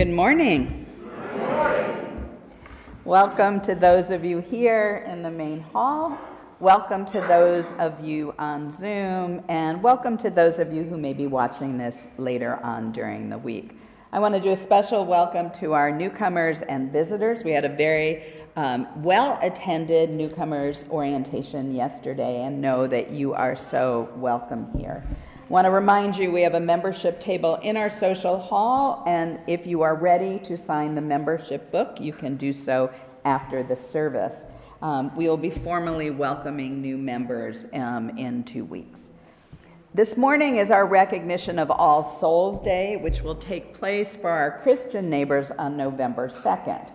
Good morning. Good morning. Welcome to those of you here in the main hall. Welcome to those of you on Zoom, and welcome to those of you who may be watching this later on during the week. I want to do a special welcome to our newcomers and visitors. We had a very well-attended newcomers orientation yesterday, and know that you are so welcome here. I want to remind you we have a membership table in our social hall, and if you are ready to sign the membership book, you can do so after the service. We will be formally welcoming new members in 2 weeks. This morning is our recognition of All Souls Day, which will take place for our Christian neighbors on November 2nd.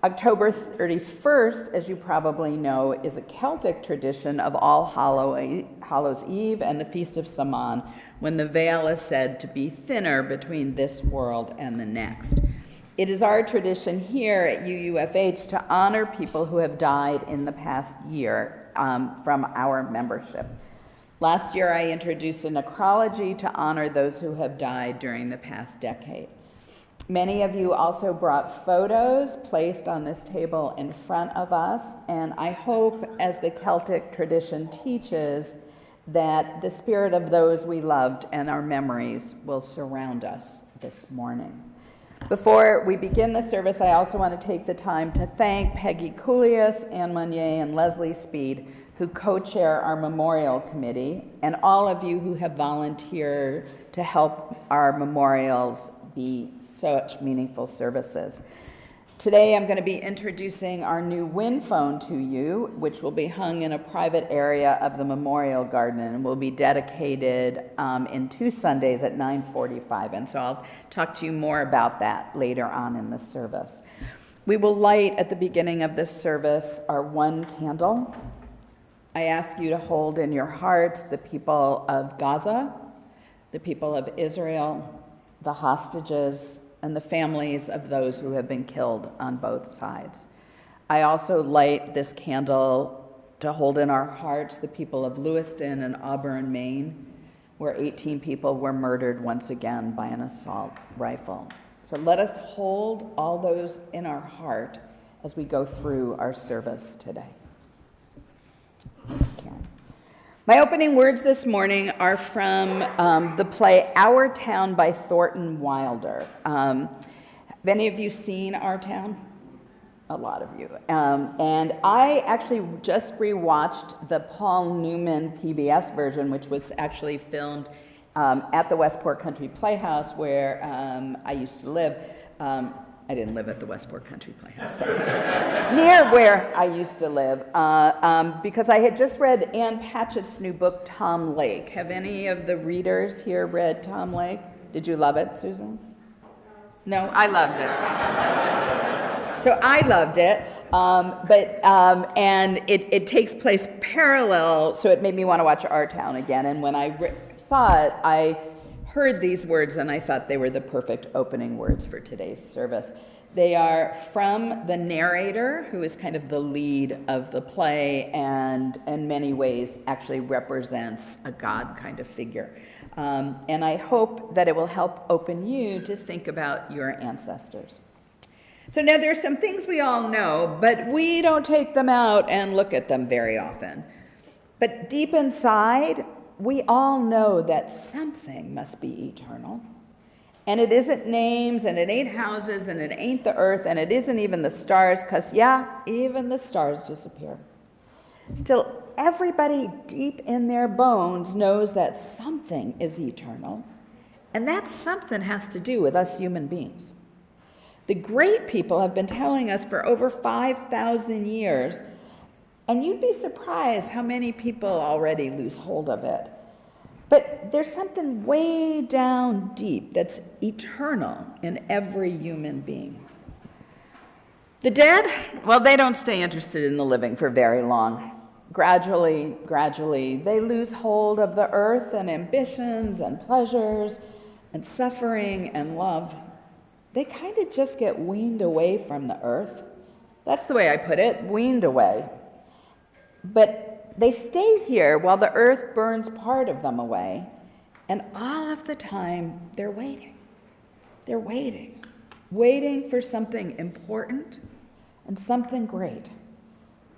October 31st, as you probably know, is a Celtic tradition of All Hallows Eve and the Feast of Samhain, when the veil is said to be thinner between this world and the next. It is our tradition here at UUFH to honor people who have died in the past year from our membership. Last year, I introduced a necrology to honor those who have died during the past decade. Many of you also brought photos placed on this table in front of us, and I hope, as the Celtic tradition teaches, that the spirit of those we loved and our memories will surround us this morning. Before we begin the service, I also want to take the time to thank Peggy Coulias, Anne Monnier, and Leslie Speed, who co-chair our memorial committee, and all of you who have volunteered to help our memorials be such meaningful services. Today I'm going to be introducing our new wind phone to you, which will be hung in a private area of the memorial garden and will be dedicated in 2 Sundays at 9:45. And so I'll talk to you more about that later on in the service. We will light at the beginning of this service our one candle. I ask you to hold in your hearts the people of Gaza, the people of Israel, the hostages, and the families of those who have been killed on both sides. I also light this candle to hold in our hearts the people of Lewiston and Auburn, Maine, where 18 people were murdered once again by an assault rifle. So let us hold all those in our heart as we go through our service today. Thanks, Karen. My opening words this morning are from the play Our Town by Thornton Wilder. Have any of you seen Our Town? A lot of you. And I actually just rewatched the Paul Newman PBS version, which was actually filmed at the Westport Country Playhouse, where I used to live. I didn't live at the Westport Country Playhouse, so near where I used to live, because I had just read Ann Patchett's new book, Tom Lake. Have any of the readers here read Tom Lake? Did you love it, Susan? No, I loved it. So I loved it, and it takes place parallel, so it made me want to watch Our Town again, and when I saw it, I heard these words, and I thought they were the perfect opening words for today's service. They are from the narrator, who is kind of the lead of the play and in many ways actually represents a God kind of figure. And I hope that it will help open you to think about your ancestors. So now there's some things we all know, but we don't take them out and look at them very often. But deep inside, we all know that something must be eternal. And it isn't names, and it ain't houses, and it ain't the earth, and it isn't even the stars, because, yeah, even the stars disappear. Still, everybody deep in their bones knows that something is eternal, and that something has to do with us human beings. The great people have been telling us for over 5,000 years, and you'd be surprised how many people already lose hold of it. But there's something way down deep that's eternal in every human being. The dead, well, they don't stay interested in the living for very long. Gradually, they lose hold of the earth and ambitions and pleasures and suffering and love. They kind of just get weaned away from the earth. That's the way I put it, weaned away. But they stay here while the earth burns part of them away, and all of the time they're waiting. They're waiting. waiting for something important and something great,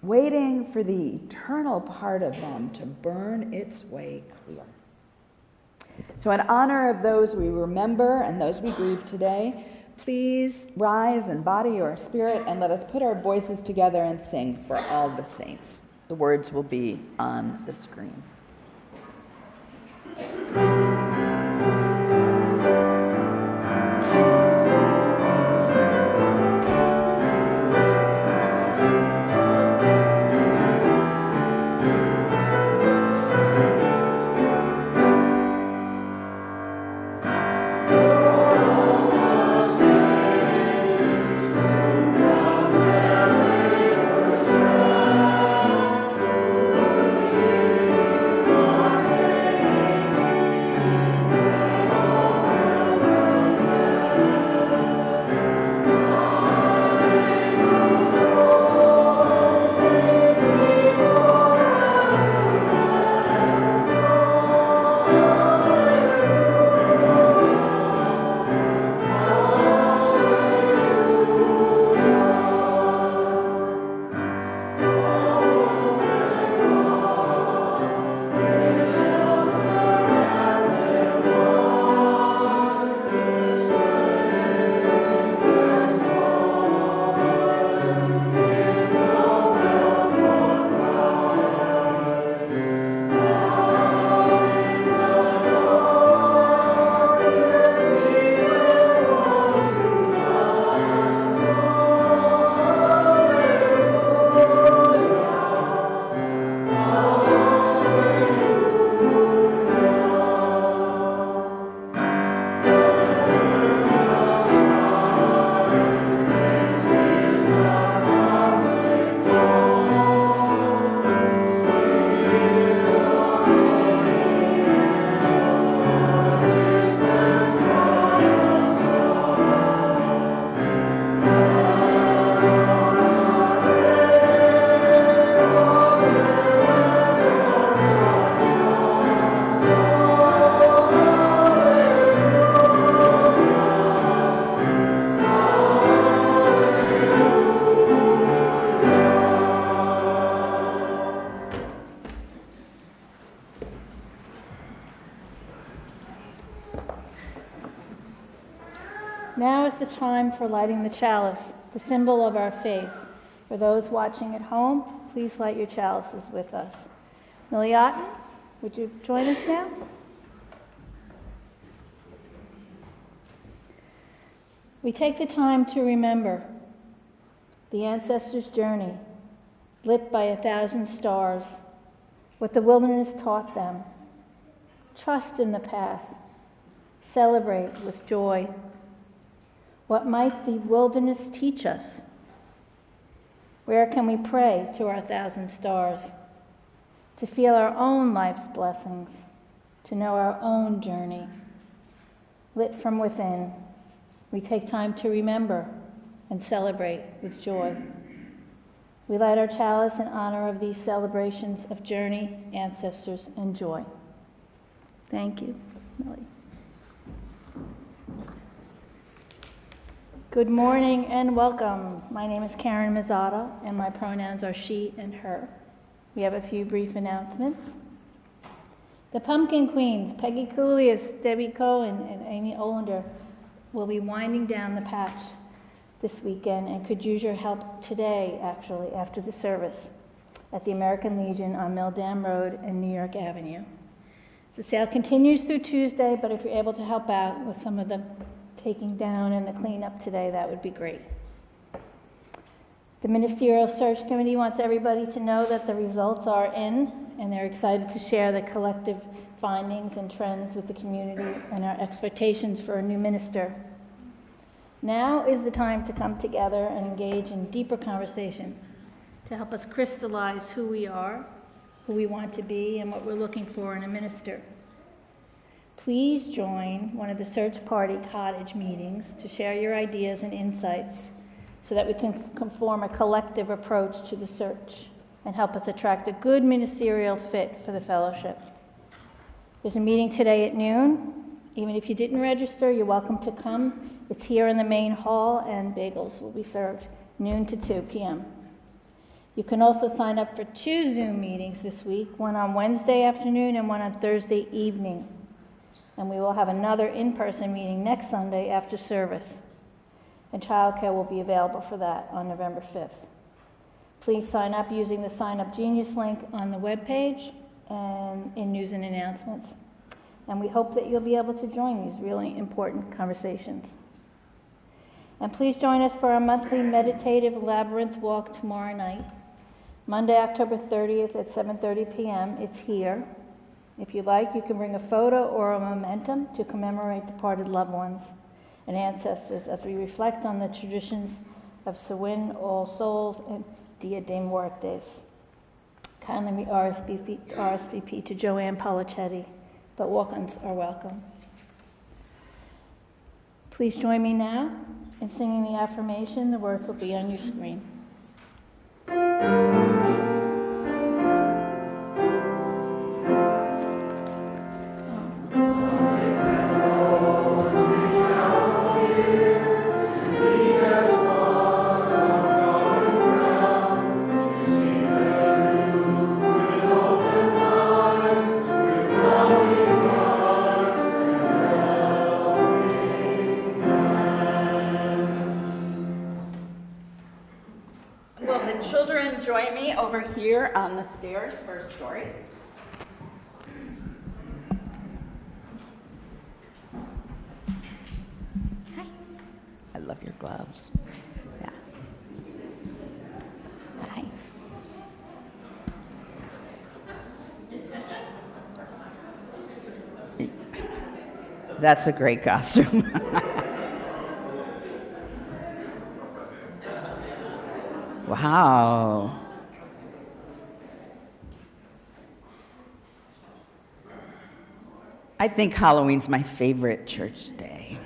waiting for the eternal part of them to burn its way clear. So in honor of those we remember and those we grieve today, please rise in body or spirit and let us put our voices together and sing For All the Saints. The words will be on the screen. Now is the time for lighting the chalice, the symbol of our faith. For those watching at home, please light your chalices with us. Miliatin, would you join us now? We take the time to remember the ancestors' journey, lit by 1,000 stars, what the wilderness taught them. Trust in the path. Celebrate with joy. What might the wilderness teach us? Where can we pray to our 1,000 stars? To feel our own life's blessings, to know our own journey. Lit from within, we take time to remember and celebrate with joy. We light our chalice in honor of these celebrations of journey, ancestors, and joy. Thank you, Millie. Good morning and welcome. My name is Karen Mazzata, and my pronouns are she and her. We have a few brief announcements. The Pumpkin Queens, Peggy Coolius, Debbie Cohen, and Amy Olander, will be winding down the patch this weekend and could use your help today, actually, after the service at the American Legion on Mill Dam Road and New York Avenue. The sale continues through Tuesday, but if you're able to help out with some of the taking down and the cleanup today, that would be great. The Ministerial Search Committee wants everybody to know that the results are in, and they're excited to share the collective findings and trends with the community and our expectations for a new minister. Now is the time to come together and engage in deeper conversation to help us crystallize who we are, who we want to be, and what we're looking for in a minister. Please join one of the Search Party Cottage meetings to share your ideas and insights so that we can form a collective approach to the search and help us attract a good ministerial fit for the fellowship. There's a meeting today at noon. Even if you didn't register, you're welcome to come It's here in the main hall, and bagels will be served noon to 2 p.m. You can also sign up for 2 Zoom meetings this week, one on Wednesday afternoon and one on Thursday evening. And we will have another in-person meeting next Sunday after service. And childcare will be available for that on November 5th. Please sign up using the Sign Up Genius link on the webpage and in news and announcements. And we hope that you'll be able to join these really important conversations. And please join us for our monthly meditative labyrinth walk tomorrow night, Monday, October 30th at 7:30 p.m. It's here. If you like, you can bring a photo or a memento to commemorate departed loved ones and ancestors as we reflect on the traditions of Samhain, All Souls, and Dia de Muertes. Kindly RSVP to Joanne Polichetti, but walk-ons are welcome. Please join me now in singing the affirmation. The words will be on your screen. Join me over here on the stairs for a story. Hi. I love your gloves. Yeah. Hi. That's a great costume. Wow. I think Halloween's my favorite church day.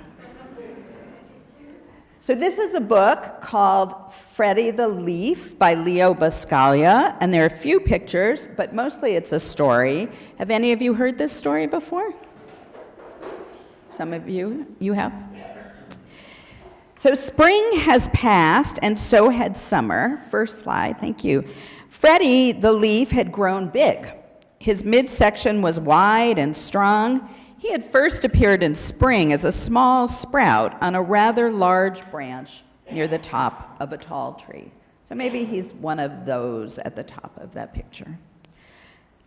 So this is a book called Freddie the Leaf by Leo Buscaglia, and there are a few pictures, but mostly it's a story. Have any of you heard this story before? Some of you have? So spring has passed, and so had summer. First slide, thank you. Freddie the Leaf had grown big. His midsection was wide and strong. He had first appeared in spring as a small sprout on a rather large branch near the top of a tall tree. So maybe he's one of those at the top of that picture.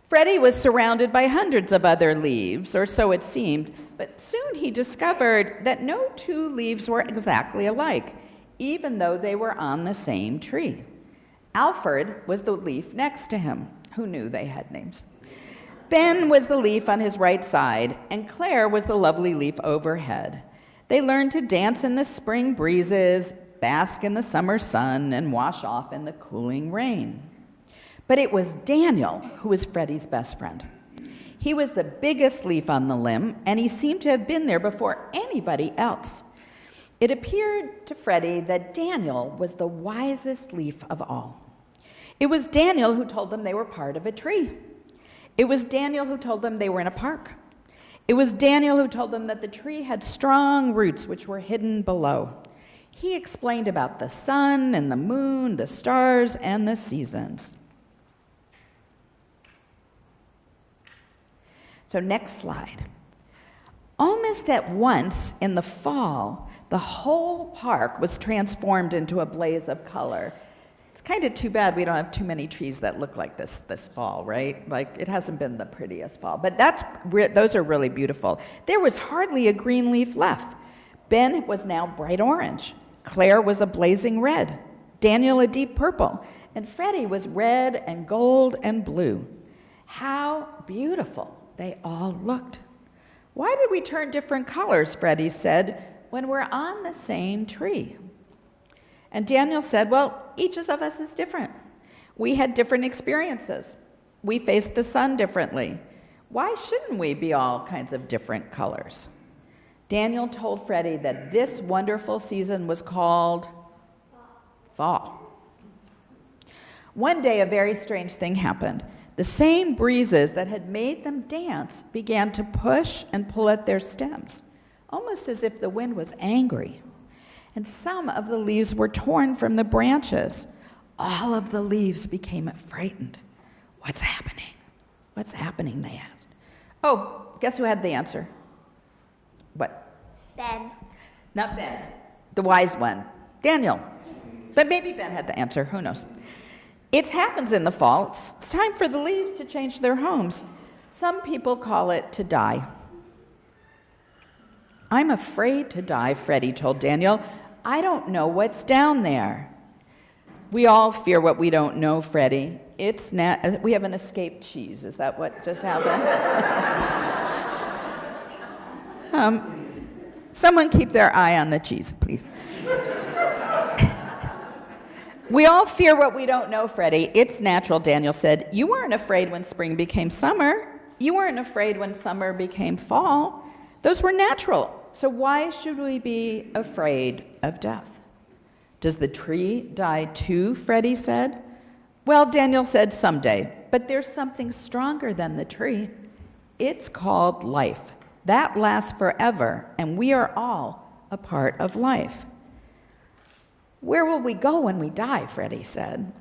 Freddie was surrounded by hundreds of other leaves, or so it seemed, but soon he discovered that no 2 leaves were exactly alike, even though they were on the same tree. Alfred was the leaf next to him. Who knew they had names? Ben was the leaf on his right side, and Claire was the lovely leaf overhead. They learned to dance in the spring breezes, bask in the summer sun, and wash off in the cooling rain. But it was Daniel who was Freddie's best friend. He was the biggest leaf on the limb, and he seemed to have been there before anybody else. It appeared to Freddie that Daniel was the wisest leaf of all. It was Daniel who told them they were part of a tree. It was Daniel who told them they were in a park. It was Daniel who told them that the tree had strong roots which were hidden below. He explained about the sun and the moon, the stars, and the seasons. So next slide. Almost at once in the fall, the whole park was transformed into a blaze of color. It's kind of too bad we don't have too many trees that look like this fall, right? Like, it hasn't been the prettiest fall, but those are really beautiful. There was hardly a green leaf left. Ben was now bright orange. Claire was a blazing red. Daniel a deep purple. And Freddie was red and gold and blue. How beautiful they all looked. Why did we turn different colors, Freddie said, when we're on the same tree? And Daniel said, well, each of us is different. We had different experiences. We faced the sun differently. Why shouldn't we be all kinds of different colors? Daniel told Freddie that this wonderful season was called fall. One day, a very strange thing happened. The same breezes that had made them dance began to push and pull at their stems, almost as if the wind was angry. and some of the leaves were torn from the branches. All of the leaves became frightened. What's happening? What's happening, they asked. Oh, guess who had the answer? What? Ben. Not Ben, the wise one, Daniel. But maybe Ben had the answer, who knows? It happens in the fall. It's time for the leaves to change their homes. Some people call it to die. I'm afraid to die, Freddie told Daniel. I don't know what's down there. We all fear what we don't know, Freddie. We have an escaped cheese. Is that what just happened? Someone keep their eye on the cheese, please. We all fear what we don't know, Freddie. It's natural, Daniel said. You weren't afraid when spring became summer. You weren't afraid when summer became fall. Those were natural. So why should we be afraid of death? Does the tree die too, Freddie said. Well, Daniel said someday, but there's something stronger than the tree. It's called life. That lasts forever, and we are all a part of life. Where will we go when we die, Freddie said.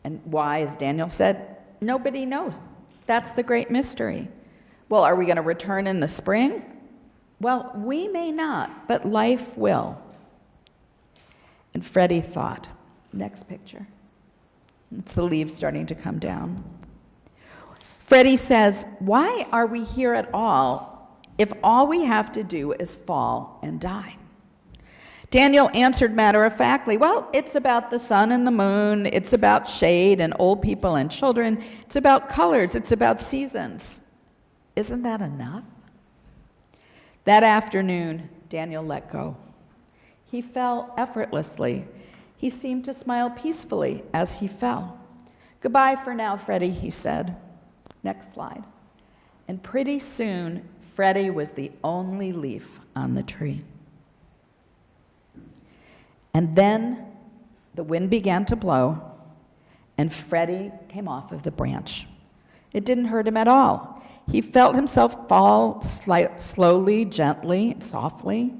And why, as Daniel said, nobody knows. That's the great mystery. Well, are we going to return in the spring? Well, we may not, but life will. And Freddie thought, next picture. It's the leaves starting to come down. Freddie says, why are we here at all if all we have to do is fall and die? Daniel answered matter-of-factly, well, it's about the sun and the moon, it's about shade and old people and children, it's about colors, it's about seasons. Isn't that enough? That afternoon, Daniel let go. He fell effortlessly. He seemed to smile peacefully as he fell. Goodbye for now, Freddie, he said. Next slide. And pretty soon, Freddie was the only leaf on the tree. And then the wind began to blow, and Freddie came off of the branch. It didn't hurt him at all. He felt himself fall slowly, gently, softly.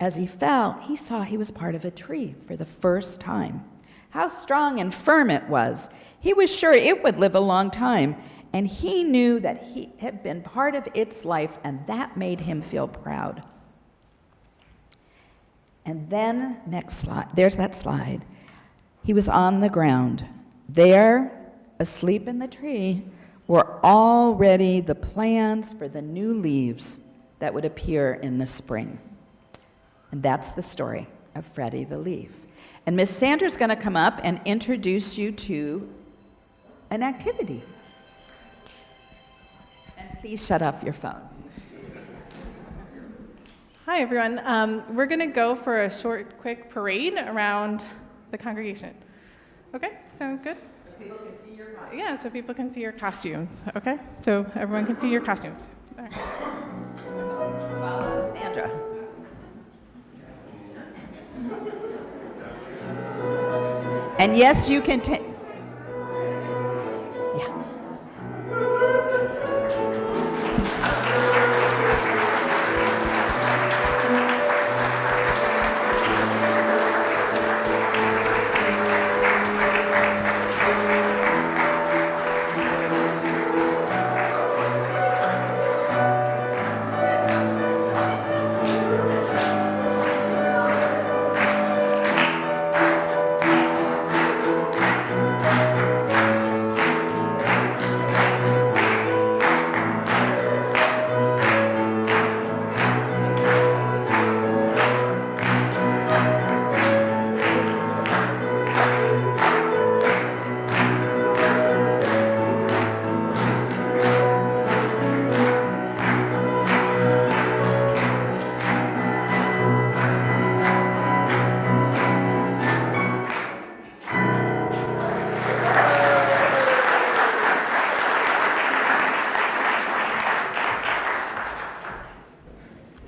As he fell, he saw he was part of a tree for the first time. How strong and firm it was. He was sure it would live a long time, and he knew that he had been part of its life, and that made him feel proud. And then, next slide, there's that slide. He was on the ground. There, asleep in the tree, were already the plans for the new leaves that would appear in the spring. And that's the story of Freddie the Leaf. And Miss Sandra's going to come up and introduce you to an activity. And please shut off your phone. Hi, everyone. We're going to go for a short, quick parade around the congregation. Okay, sound good? So people can see your costumes. Yeah, so people can see your costumes. Okay, so everyone can see your costumes. All right. Follow Sandra. And yes, you can take. Yeah.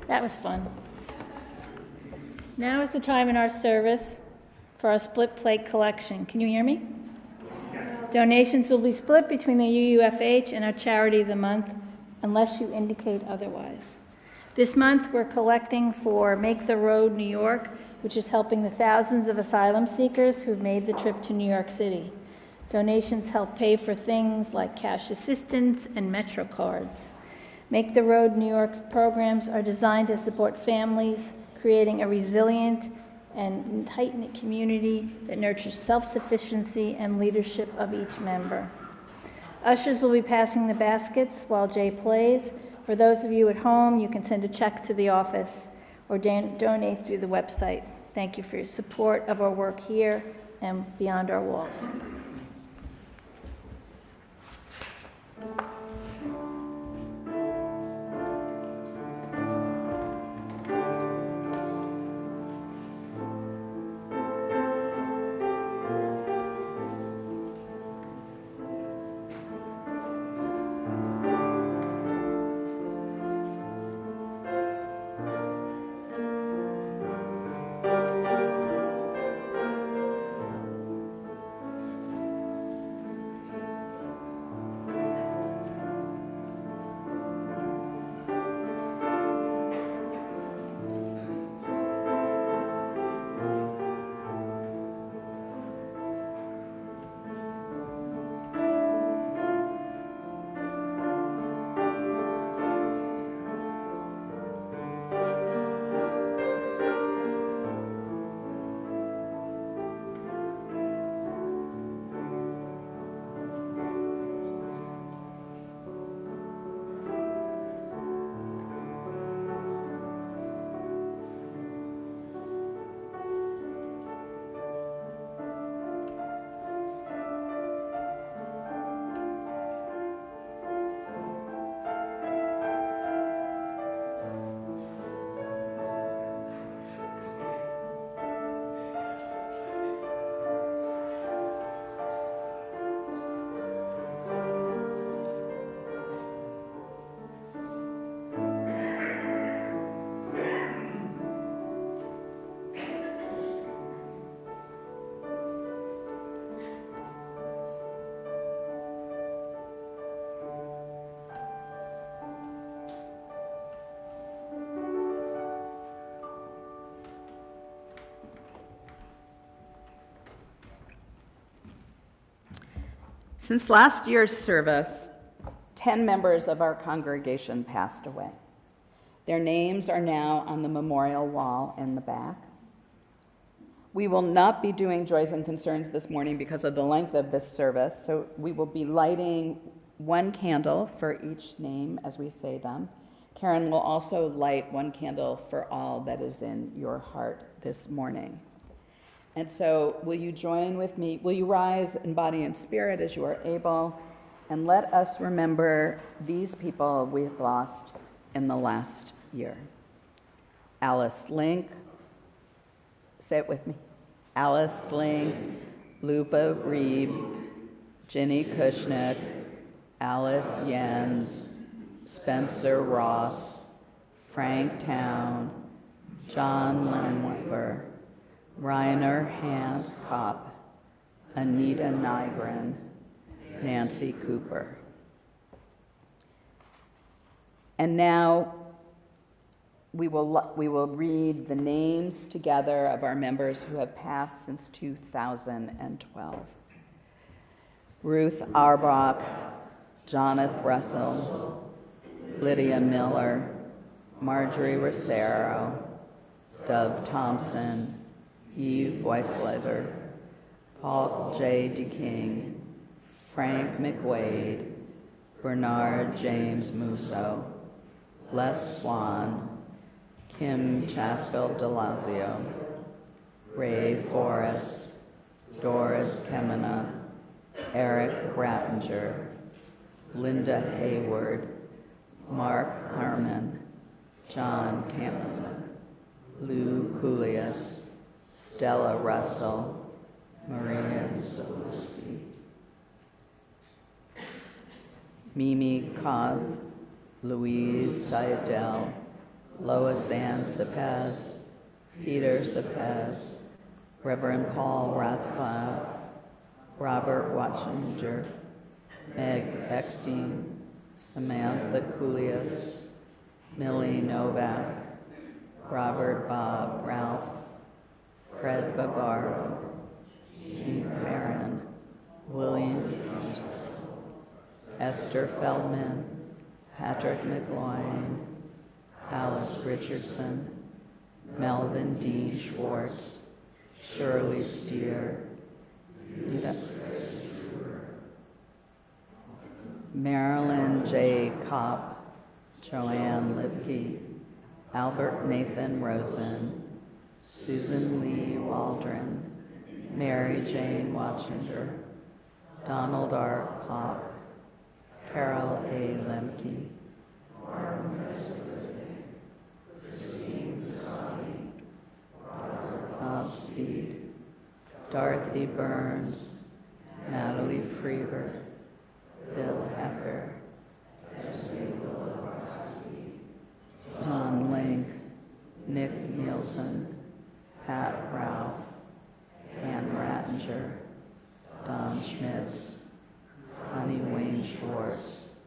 That was fun. Now is the time in our service for our split plate collection. Can you hear me? Yes. Donations will be split between the UUFH and our charity of the month unless you indicate otherwise. This month we're collecting for Make the Road New York, which is helping the thousands of asylum seekers who've made the trip to New York City. Donations help pay for things like cash assistance and Metro cards. Make the Road New York's programs are designed to support families, creating a resilient and tight-knit community that nurtures self-sufficiency and leadership of each member. Ushers will be passing the baskets while Jay plays. For those of you at home, you can send a check to the office or donate through the website. Thank you for your support of our work here and beyond our walls. Since last year's service, 10 members of our congregation passed away. Their names are now on the memorial wall in the back. We will not be doing joys and concerns this morning because of the length of this service, so we will be lighting one candle for each name as we say them. Karen will also light one candle for all that is in your heart this morning. And so will you join with me? Will you rise in body and spirit as you are able? And let us remember these people we've lost in the last year. Alice Link, say it with me. Alice Link, Lupa Reeb, Ginny Kushnick, Alice Jens, Spencer Ross, Frank Town, John Lenweber, Reiner Hans Kopp, Anita Nygren, Nancy Cooper. And now we will read the names together of our members who have passed since 2012. Ruth Auerbach, Jonathan Russell, Lydia Miller, Marjorie Rosero, Dove Thompson, Eve Weisleiter, Paul J. DeKing, Frank McWade, Bernard James Musso, Les Swan, Kim Chaskell DeLazio, Ray Forrest, Doris Kemena, Eric Brattinger, Linda Hayward, Mark Harmon, John Campbell, Lou Coolius, Stella Russell, Maria Zalewski, Mimi Koth, Louise Seidel, Lois Ann Cepez, Peter Cepez, Reverend Paul Ratzlaff, Robert Watchinger, Meg Eckstein, Samantha Coolius, Millie Novak, Robert Bob Ralph, Fred Barbaro, Jean Barron, William Esther Feldman, Patrick McLoyne, Alice Richardson, Melvin D. Schwartz, Shirley Steer, Marilyn J. Kopp, Joanne Lipke, Albert Nathan Rosen, Susan Lee Waldron, Mary Jane Watchinger, Donald R. Klopp, Carol A. Lemke, Christine Sani, Bob Speed, Dorothy Burns, Natalie Freeber, Bill Hecker, John Link, Nick Nielsen, Pat Ralph, Ann Rattinger, Don Schmitz, Connie Wayne Schwartz.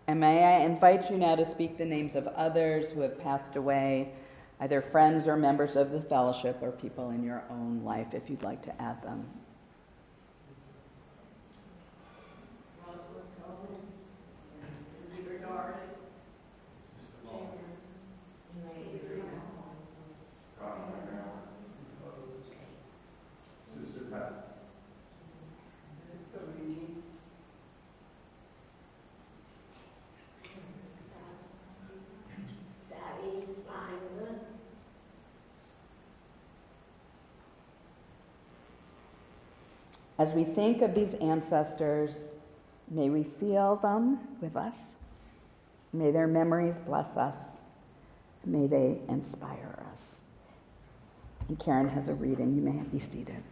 And may I invite you now to speak the names of others who have passed away, either friends or members of the fellowship or people in your own life, if you'd like to add them. As we think of these ancestors, may we feel them with us. May their memories bless us. May they inspire us. And Karen has a reading. You may be seated.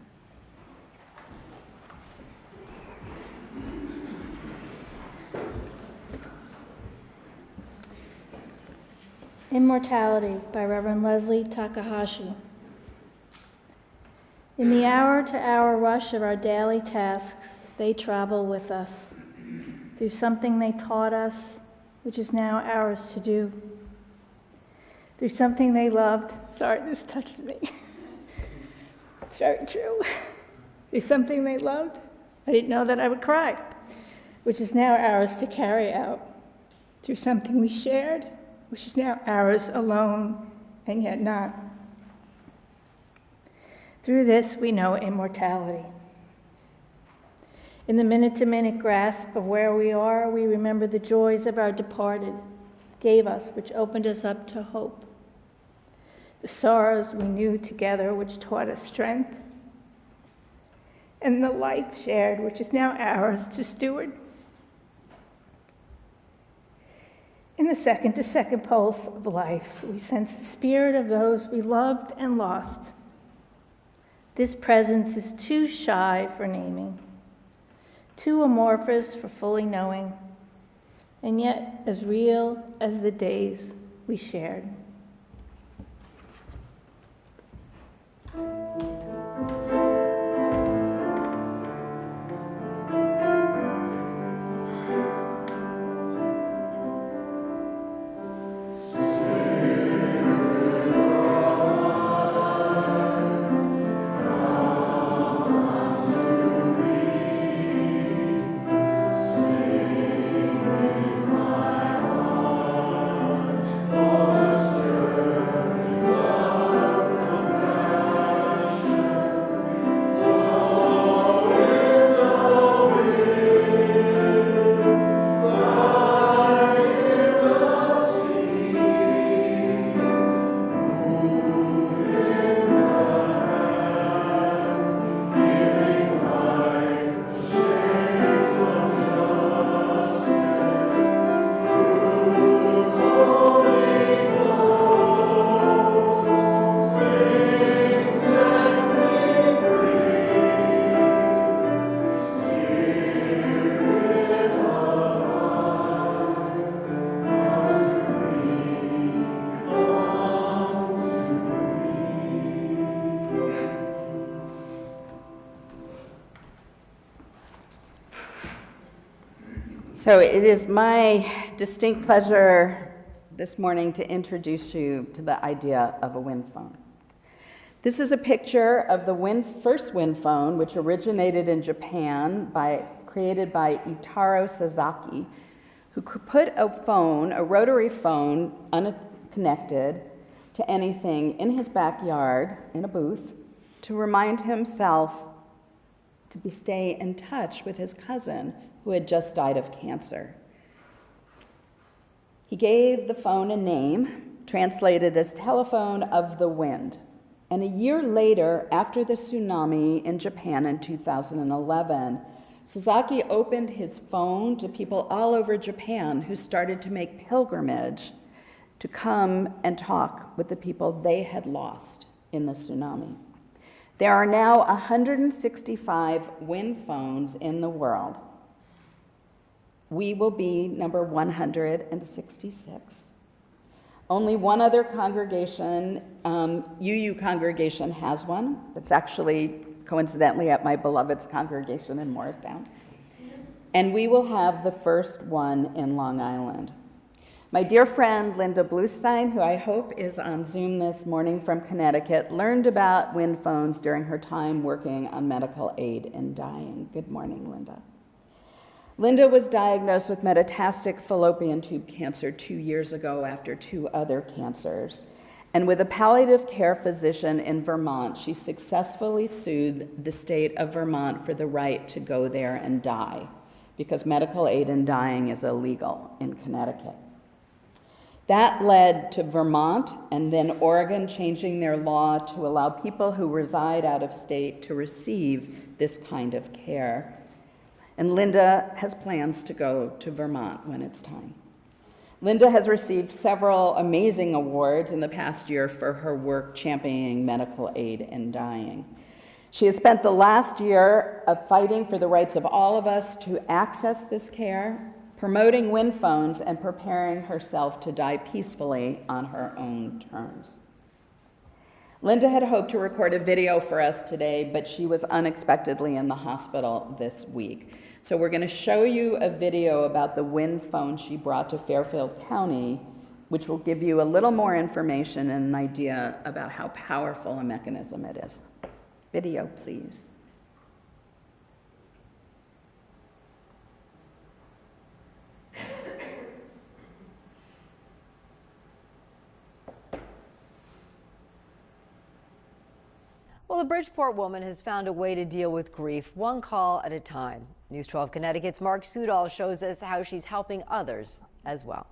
Immortality by Reverend Leslie Takahashi. In the hour-to-hour rush of our daily tasks, they travel with us through something they taught us, which is now ours to do. Through something they loved. Sorry, this touched me. It's very true. Through something they loved. I didn't know that I would cry, which is now ours to carry out. Through something we shared, which is now ours alone, and yet not. Through this, we know immortality. In the minute-to-minute grasp of where we are, we remember the joys of our departed gave us, which opened us up to hope. The sorrows we knew together, which taught us strength. And the life shared, which is now ours to steward. In the second-to-second pulse of life, we sense the spirit of those we loved and lost. This presence is too shy for naming, too amorphous for fully knowing, and yet as real as the days we shared. So it is my distinct pleasure this morning to introduce you to the idea of a wind phone. This is a picture of the first wind phone, which originated in Japan, created by Itaro Sasaki, who put a rotary phone, unconnected to anything, in his backyard, in a booth, to remind himself to stay in touch with his cousin who had just died of cancer. He gave the phone a name, translated as telephone of the wind. And a year later, after the tsunami in Japan in 2011, Sasaki opened his phone to people all over Japan who started to make pilgrimage to come and talk with the people they had lost in the tsunami. There are now 165 wind phones in the world. We will be number 166. Only one other congregation, UU congregation, has one. It's actually, coincidentally, at my beloved's congregation in Morristown. And we will have the first one in Long Island. My dear friend Linda Bluestein, who I hope is on Zoom this morning from Connecticut, learned about wind phones during her time working on medical aid in dying. Good morning, Linda. Linda was diagnosed with metastatic fallopian tube cancer 2 years ago after 2 other cancers. And with a palliative care physician in Vermont, she successfully sued the state of Vermont for the right to go there and die, because medical aid in dying is illegal in Connecticut. That led to Vermont and then Oregon changing their law to allow people who reside out of state to receive this kind of care. And Linda has plans to go to Vermont when it's time. Linda has received several amazing awards in the past year for her work championing medical aid in dying. She has spent the last year of fighting for the rights of all of us to access this care, promoting wind phones, and preparing herself to die peacefully on her own terms. Linda had hoped to record a video for us today, but she was unexpectedly in the hospital this week. So we're going to show you a video about the wind phone she brought to Fairfield County, which will give you a little more information and an idea about how powerful a mechanism it is. Video, please. Well, the Bridgeport woman has found a way to deal with grief, one call at a time. News 12 Connecticut's Mark Sudol shows us how she's helping others as well.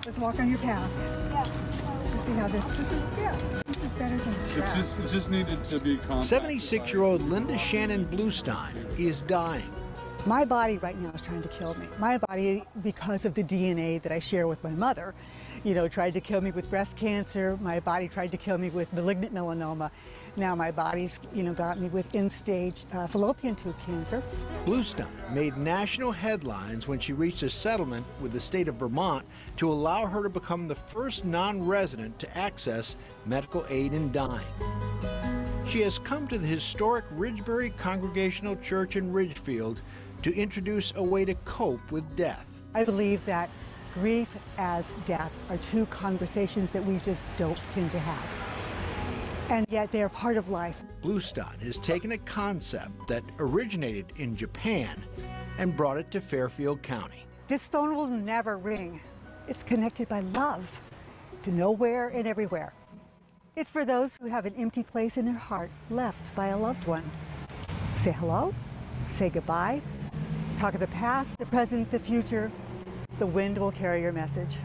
Just walk on your path. Yeah. See how this is better than that. It just needed to be calm. 76-year-old Linda Shannon Bluestein is dying. My body right now is trying to kill me. My body, because of the DNA that I share with my mother, tried to kill me with breast cancer. My body tried to kill me with malignant melanoma. Now my body's, got me with end-stage fallopian tube cancer. Bluestein made national headlines when she reached a settlement with the state of Vermont to allow her to become the first non-resident to access medical aid in dying. She has come to the historic Ridgebury Congregational Church in Ridgefield to introduce a way to cope with death. I believe that grief as death are two conversations that we just don't tend to have. And yet they are part of life. Bluestein has taken a concept that originated in Japan and brought it to Fairfield County. This phone will never ring. It's connected by love to nowhere and everywhere. It's for those who have an empty place in their heart left by a loved one. Say hello, say goodbye, talk of the past, the present, the future. The wind will carry your message.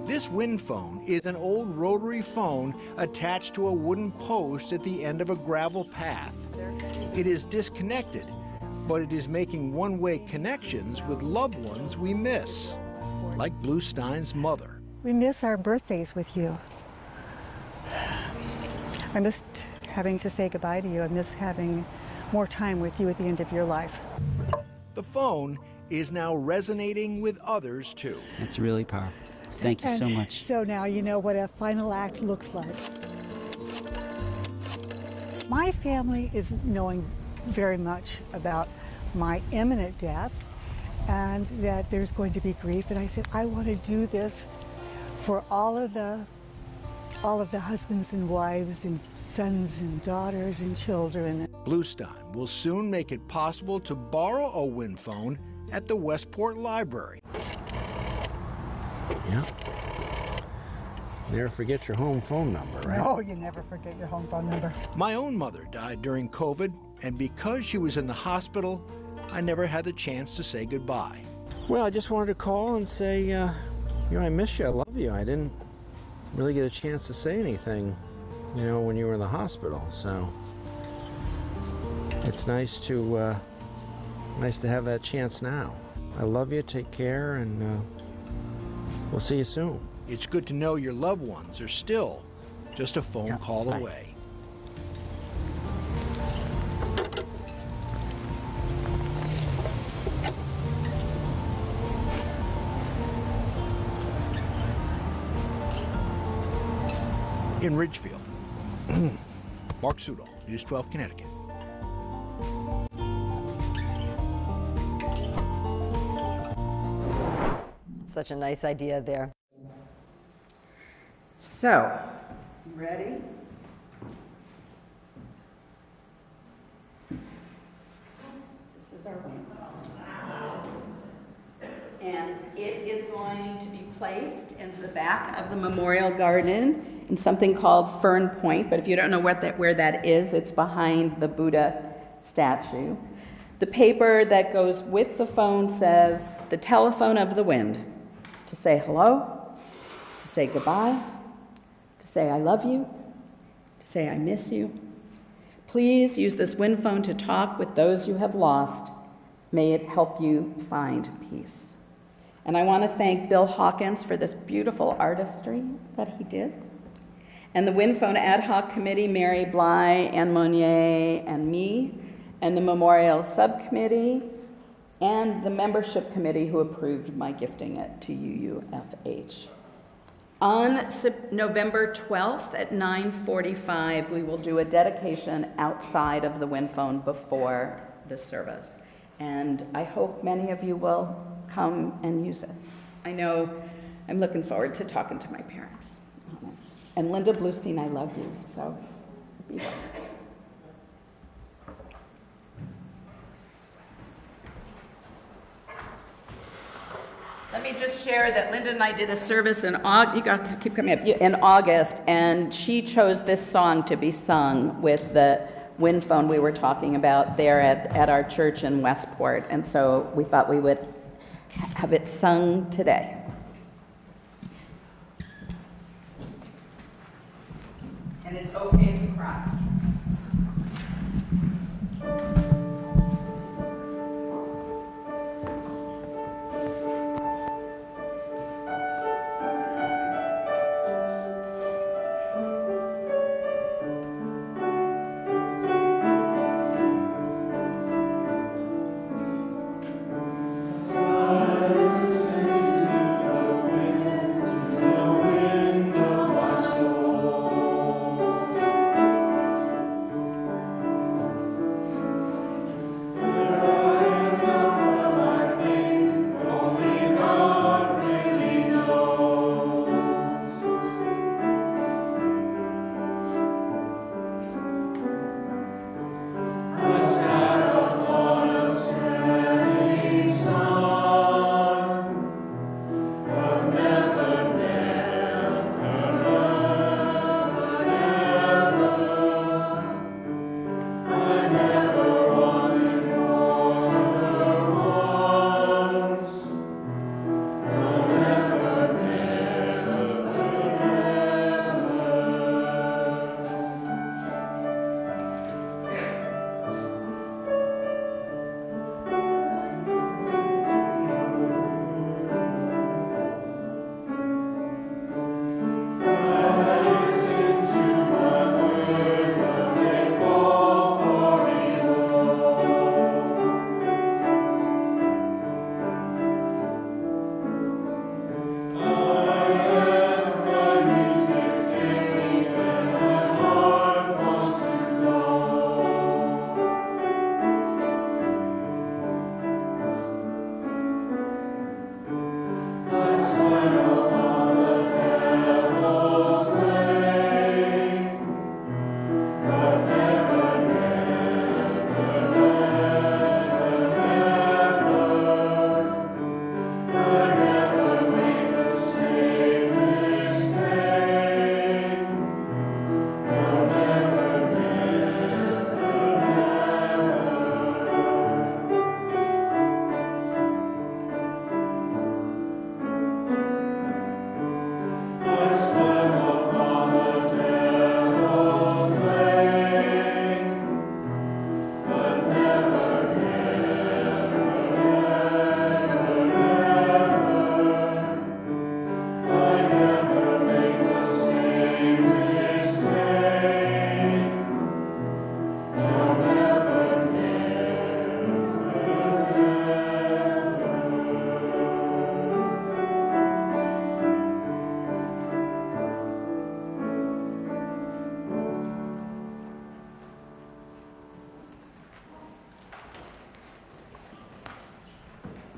This wind phone is an old rotary phone attached to a wooden post at the end of a gravel path. It is disconnected, but it is making one-way connections with loved ones we miss, like Bluestein's mother. We miss our birthdays with you. I missed having to say goodbye to you. I miss having more time with you at the end of your life. The phone is now resonating with others too. It's really powerful. Thank you so much. So now you know what a final act looks like. My family is knowing very much about my imminent death and that there's going to be grief. And I said, I want to do this for all of the husbands and wives and sons and daughters and children. Bluestein will soon make it possible to borrow a wind phone at the Westport Library. Yeah. Never forget your home phone number, right? No, you never forget your home phone number. My own mother died during COVID, and because she was in the hospital, I never had the chance to say goodbye. Well, I just wanted to call and say, you know, I miss you, I love you. I didn't really get a chance to say anything, you know, when you were in the hospital, so it's nice to have that chance now. I love you, take care, and we'll see you soon. It's good to know your loved ones are still just a phone call away. In Ridgefield, Mark Sudol, News 12 Connecticut. Such a nice idea there. So, ready? This is our wing. And it is going to be placed in the back of the Memorial Garden in something called Fern Point, but if you don't know where that is, it's behind the Buddha statue. The paper that goes with the phone says, "The telephone of the wind," to say hello, to say goodbye, to say I love you, to say I miss you. Please use this wind phone to talk with those you have lost. May it help you find peace. And I want to thank Bill Hawkins for this beautiful artistry that he did. And the Wind Phone Ad Hoc Committee, Mary Bly, Anne Monnier, and me, and the Memorial Subcommittee, and the Membership Committee who approved my gifting it to UUFH. On November 12th at 9:45, we will do a dedication outside of the Wind Phone before the service. And I hope many of you will come and use it. I know I'm looking forward to talking to my parents. And Linda Bluestein, I love you, so be well. Let me just share that Linda and I did a service in August, you got to keep coming up, in August, and she chose this song to be sung with the wind phone we were talking about there at our church in Westport, and so we thought we would have it sung today. And it's okay to cry. I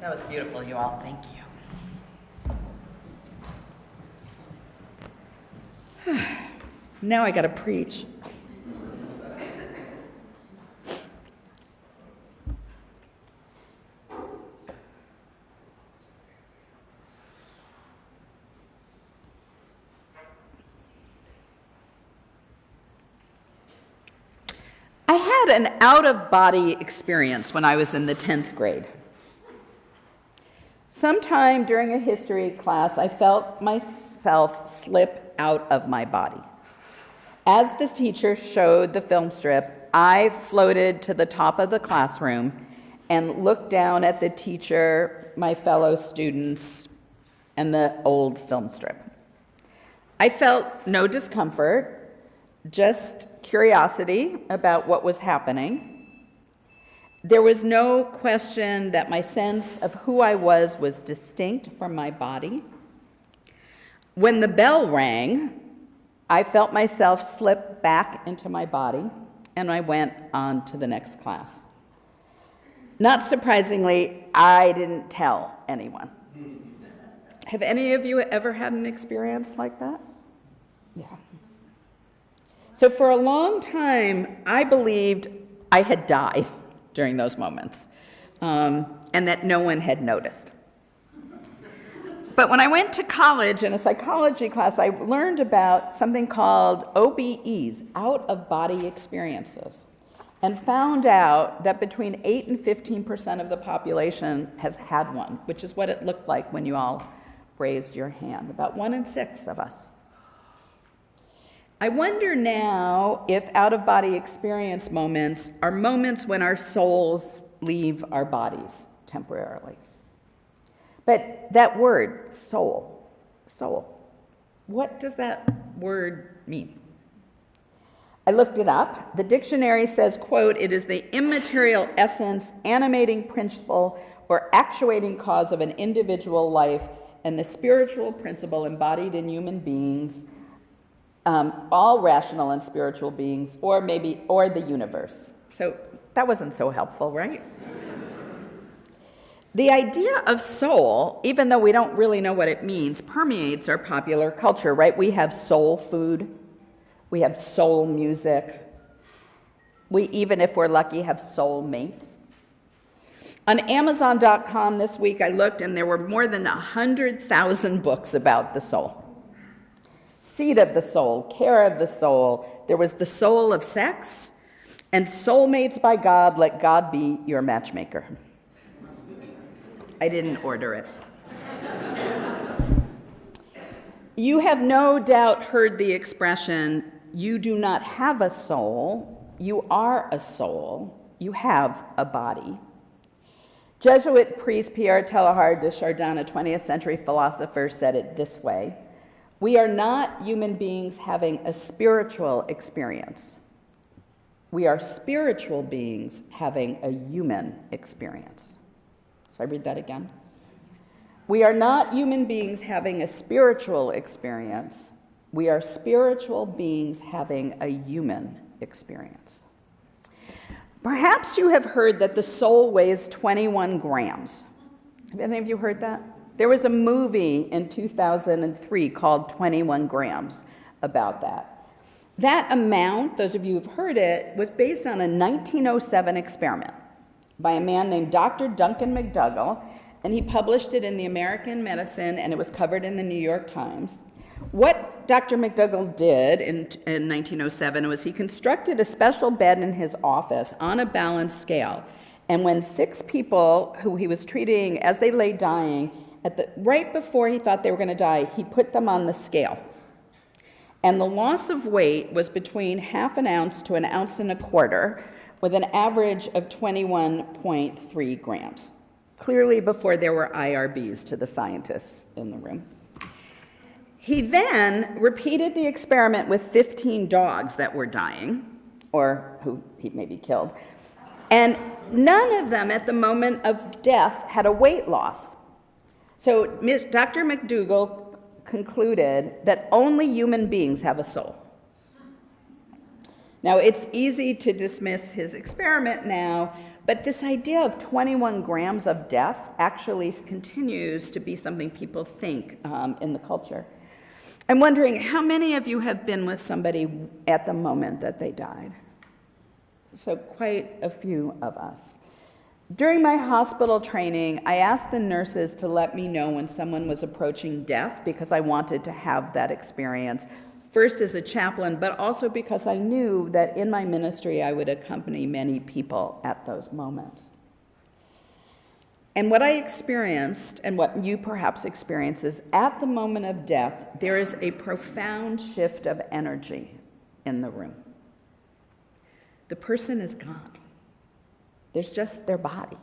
That was beautiful, you all. Thank you. Now I got to preach. I had an out-of-body experience when I was in the 10th grade. Sometime during a history class, I felt myself slip out of my body. As the teacher showed the film strip, I floated to the top of the classroom and looked down at the teacher, my fellow students, and the old film strip. I felt no discomfort, just curiosity about what was happening. There was no question that my sense of who I was distinct from my body. When the bell rang, I felt myself slip back into my body, and I went on to the next class. Not surprisingly, I didn't tell anyone. Have any of you ever had an experience like that? Yeah. So for a long time, I believed I had died during those moments, and that no one had noticed. But when I went to college in a psychology class, I learned about something called OBEs, out-of-body experiences, and found out that between 8 and 15% of the population has had one, which is what it looked like when you all raised your hand, about 1 in 6 of us. I wonder now if out-of-body experience moments are moments when our souls leave our bodies temporarily. But that word, soul, what does that word mean? I looked it up. The dictionary says, quote, "It is the immaterial essence, animating principle, or actuating cause of an individual life, and the spiritual principle embodied in human beings, all rational and spiritual beings, or the universe." So that wasn't so helpful, right? The idea of soul, even though we don't really know what it means, permeates our popular culture, right? We have soul food, we have soul music, we, even if we're lucky, have soul mates. On Amazon.com this week I looked and there were more than 100,000 books about the soul. Seed of the Soul, Care of the Soul, there was The Soul of Sex, and Soulmates by God, Let God Be Your Matchmaker. I didn't order it. You have no doubt heard the expression, "You do not have a soul, you are a soul, you have a body." Jesuit priest Pierre Teilhard de Chardin, a 20th century philosopher, said it this way: "We are not human beings having a spiritual experience. We are spiritual beings having a human experience." Should I read that again? We are not human beings having a spiritual experience. We are spiritual beings having a human experience. Perhaps you have heard that the soul weighs 21 grams. Have any of you heard that? There was a movie in 2003 called 21 Grams about that. That amount, those of you who've heard it, was based on a 1907 experiment by a man named Dr. Duncan McDougall, and he published it in the American Medicine, and it was covered in the New York Times. What Dr. McDougall did in 1907 was he constructed a special bed in his office on a balance scale, and when 6 people who he was treating as they lay dying, right before he thought they were going to die, he put them on the scale. And the loss of weight was between 1/2 ounce to 1.25 ounces, with an average of 21.3 grams. Clearly before there were IRBs to the scientists in the room. He then repeated the experiment with 15 dogs that were dying, or who he maybe killed, and none of them at the moment of death had a weight loss. So Dr. McDougall concluded that only human beings have a soul. Now, it's easy to dismiss his experiment now, But this idea of 21 grams of death actually continues to be something people think in the culture. I'm wondering, how many of you have been with somebody at the moment that they died? So quite a few of us. During my hospital training, I asked the nurses to let me know when someone was approaching death because I wanted to have that experience, first as a chaplain, but also because I knew that in my ministry I would accompany many people at those moments. And what I experienced, and what you perhaps experience, is at the moment of death, there is a profound shift of energy in the room. The person is gone. There's just their body.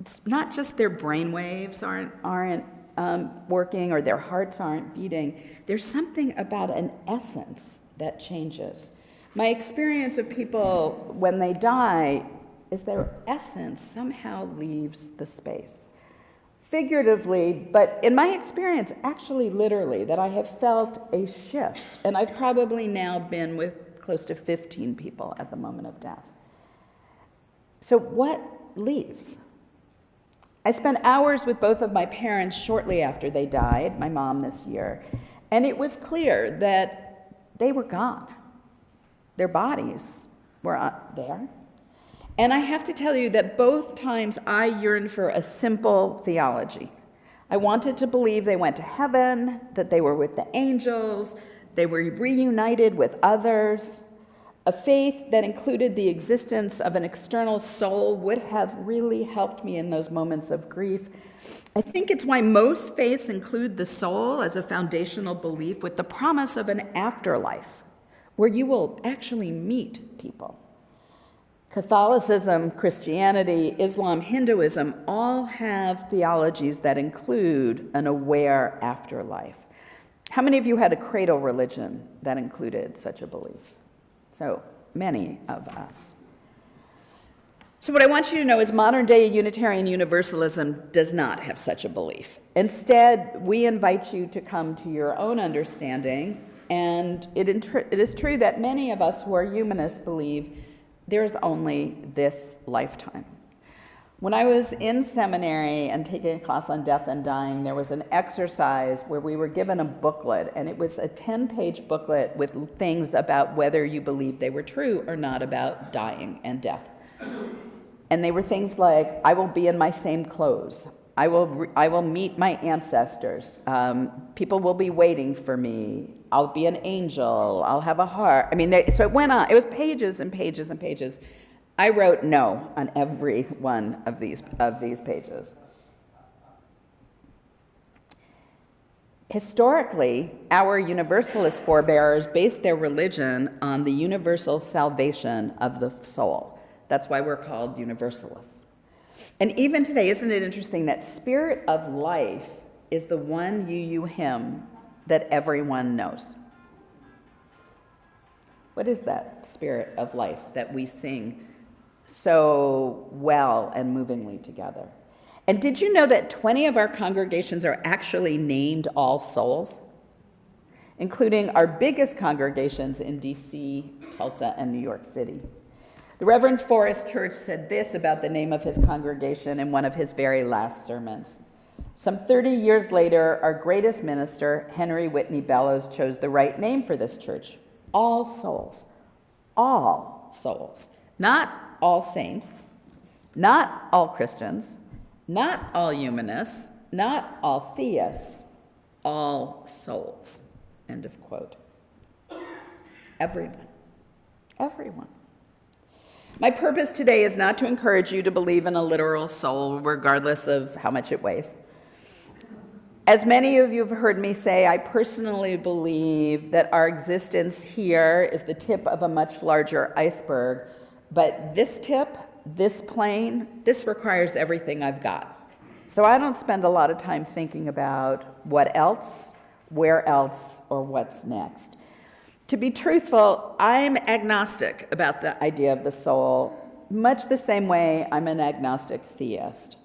It's not just their brain waves aren't working or their hearts aren't beating. There's something about an essence that changes. My experience of people when they die is their essence somehow leaves the space. Figuratively, but in my experience, actually literally, that I have felt a shift. And I've probably now been with close to 15 people at the moment of death. So what leaves? I spent hours with both of my parents shortly after they died, my mom this year, and it was clear that they were gone. Their bodies were there. And I have to tell you that both times I yearned for a simple theology. I wanted to believe they went to heaven, that they were with the angels, they were reunited with others. A faith that included the existence of an external soul would have really helped me in those moments of grief. I think it's why most faiths include the soul as a foundational belief with the promise of an afterlife where you will actually meet people. Catholicism, Christianity, Islam, Hinduism all have theologies that include an aware afterlife. How many of you had a cradle religion that included such a belief? So many of us. So what I want you to know is modern day Unitarian Universalism does not have such a belief. Instead, we invite you to come to your own understanding, and it is true that many of us who are humanists believe there is only this lifetime. When I was in seminary and taking a class on death and dying, there was an exercise where we were given a booklet, and it was a 10-page booklet with things about whether you believed they were true or not about dying and death. And they were things like, I will be in my same clothes. I will meet my ancestors. People will be waiting for me. I'll be an angel. I'll have a heart. I mean, so it went on. It was pages and pages and pages. I wrote no on every one of these pages. Historically, our Universalist forebears based their religion on the universal salvation of the soul. That's why we're called Universalists. And even today, isn't it interesting that Spirit of Life is the one UU hymn that everyone knows? What is that Spirit of Life that we sing so well and movingly together? And did you know that 20 of our congregations are actually named All Souls, including our biggest congregations in DC, Tulsa, and New York City? The Reverend Forrest Church said this about the name of his congregation in one of his very last sermons. Some 30 years later, our greatest minister, Henry Whitney Bellows, chose the right name for this church: All Souls. All souls. Not all saints, not all Christians, not all humanists, not all theists, all souls. End of quote. Everyone. Everyone. My purpose today is not to encourage you to believe in a literal soul, regardless of how much it weighs. As many of you have heard me say, I personally believe that our existence here is the tip of a much larger iceberg, but this tip, this plane, this requires everything I've got. So I don't spend a lot of time thinking about what else, where else, or what's next. To be truthful, I'm agnostic about the idea of the soul, much the same way I'm an agnostic theist.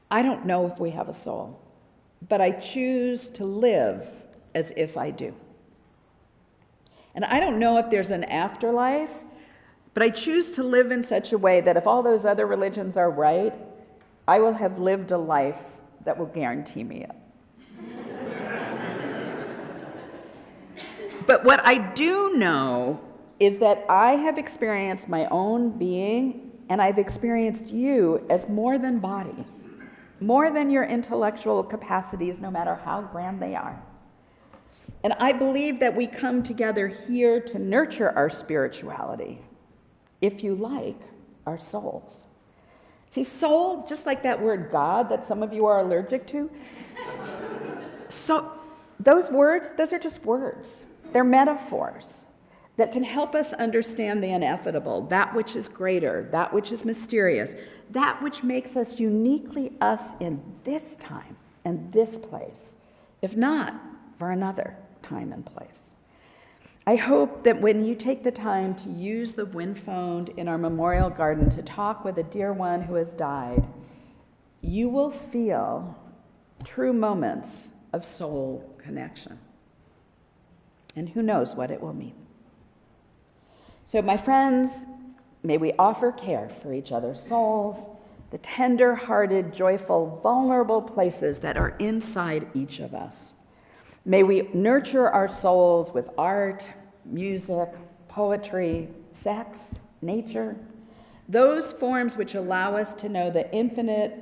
I don't know if we have a soul, but I choose to live as if I do. And I don't know if there's an afterlife, but But I choose to live in such a way that if all those other religions are right, I will have lived a life that will guarantee me it. But what I do know is that I have experienced my own being, and I've experienced you as more than bodies, more than your intellectual capacities, no matter how grand they are. And I believe that we come together here to nurture our spirituality, if you like, our souls. See, soul, just like that word God that some of you are allergic to, so those words, those are just words. They're metaphors that can help us understand the ineffable, that which is greater, that which is mysterious, that which makes us uniquely us in this time and this place, if not for another time and place. I hope that when you take the time to use the wind phone in our memorial garden to talk with a dear one who has died, you will feel true moments of soul connection. And who knows what it will mean. So, my friends, may we offer care for each other's souls, the tender-hearted, joyful, vulnerable places that are inside each of us. May we nurture our souls with art, music, poetry, sex, nature, those forms which allow us to know the infinite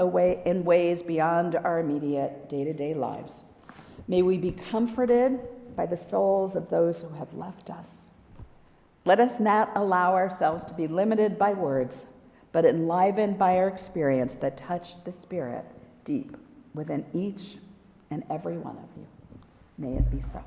in ways beyond our immediate day-to-day lives. May we be comforted by the souls of those who have left us. Let us not allow ourselves to be limited by words, but enlivened by our experience that touched the spirit deep within each and every one of you. May it be so.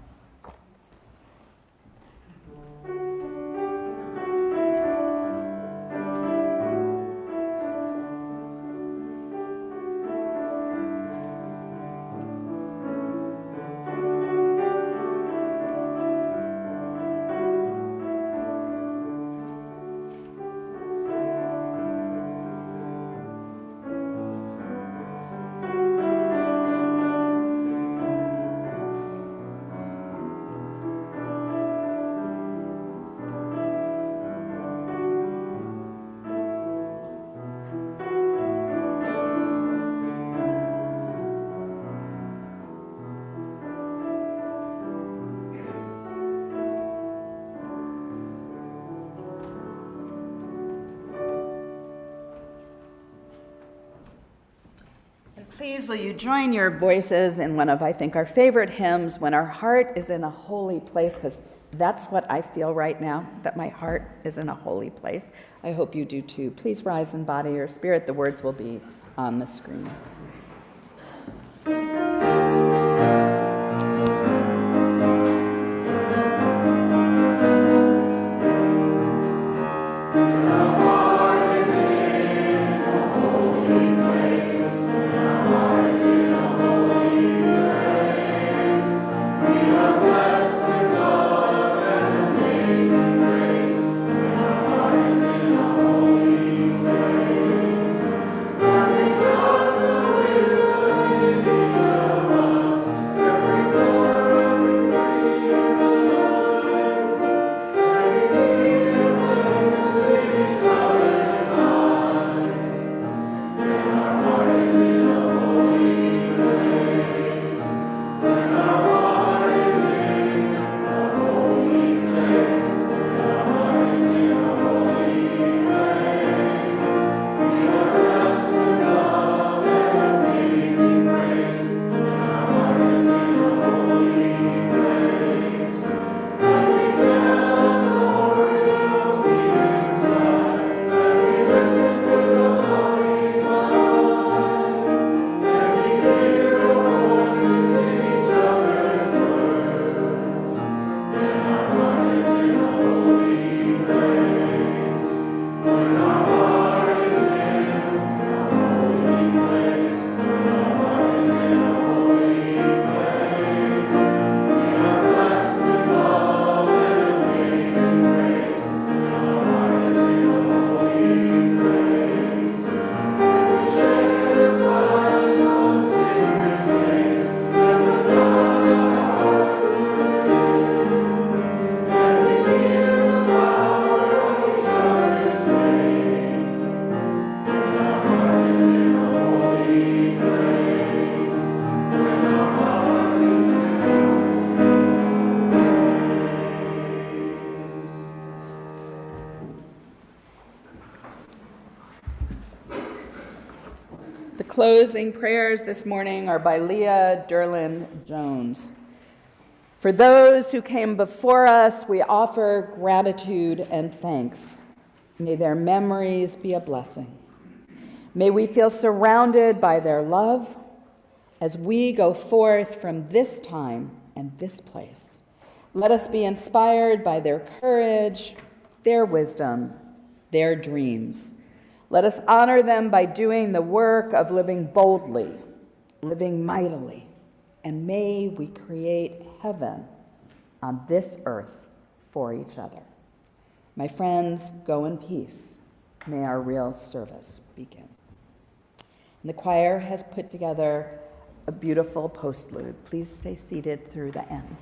Please, will you join your voices in one of, I think, our favorite hymns, When Our Heart is in a Holy Place, because that's what I feel right now, that my heart is in a holy place. I hope you do too. Please rise in body or spirit. The words will be on the screen. Trust The closing prayers this morning are by Leah Derlin Jones. For those who came before us, we offer gratitude and thanks. May their memories be a blessing. May we feel surrounded by their love as we go forth from this time and this place. Let us be inspired by their courage, their wisdom, their dreams. Let us honor them by doing the work of living boldly, living mightily, and may we create heaven on this earth for each other. My friends, go in peace. May our real service begin. And the choir has put together a beautiful postlude. Please stay seated through the end.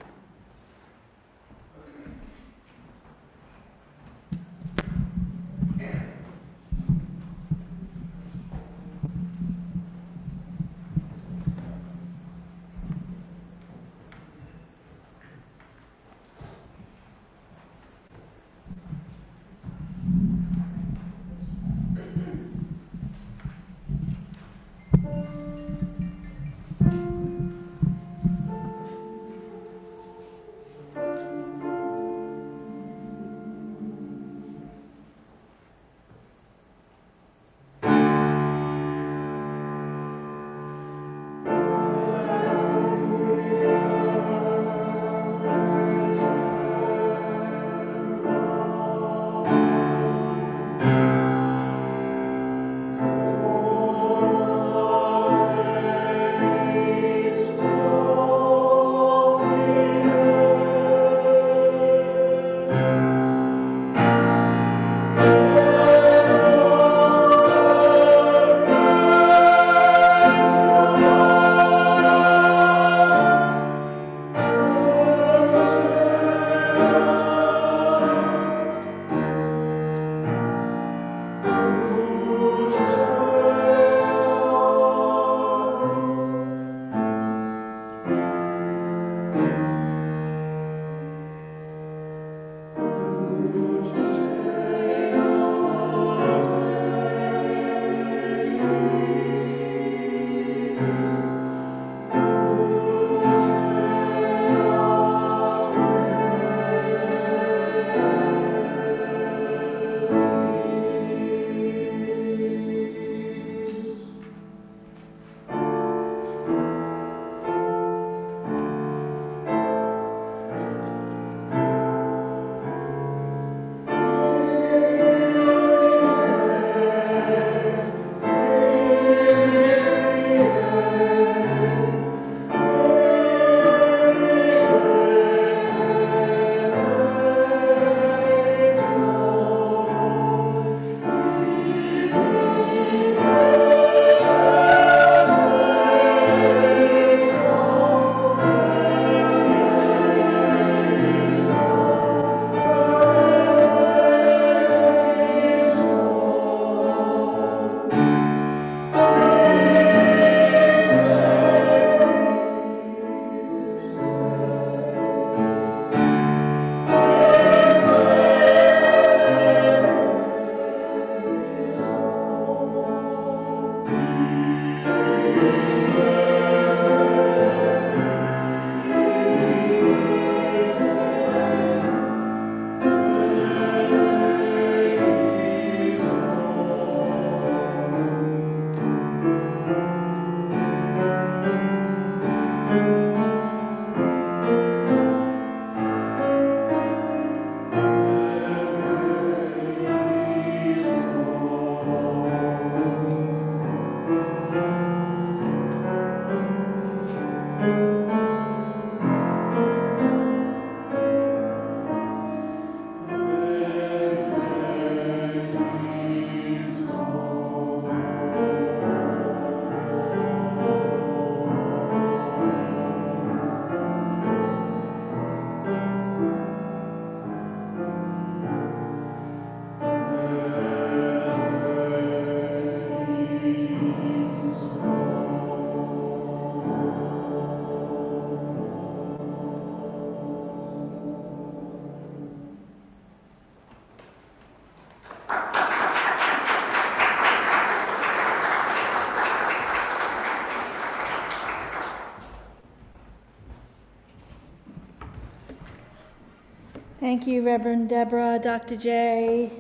Thank you, Reverend Deborah, Dr. J,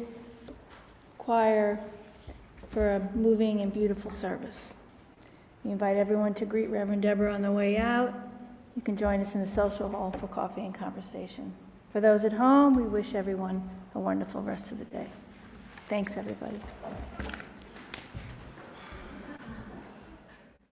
choir, for a moving and beautiful service. We invite everyone to greet Reverend Deborah on the way out. You can join us in the social hall for coffee and conversation. For those at home, we wish everyone a wonderful rest of the day. Thanks, everybody.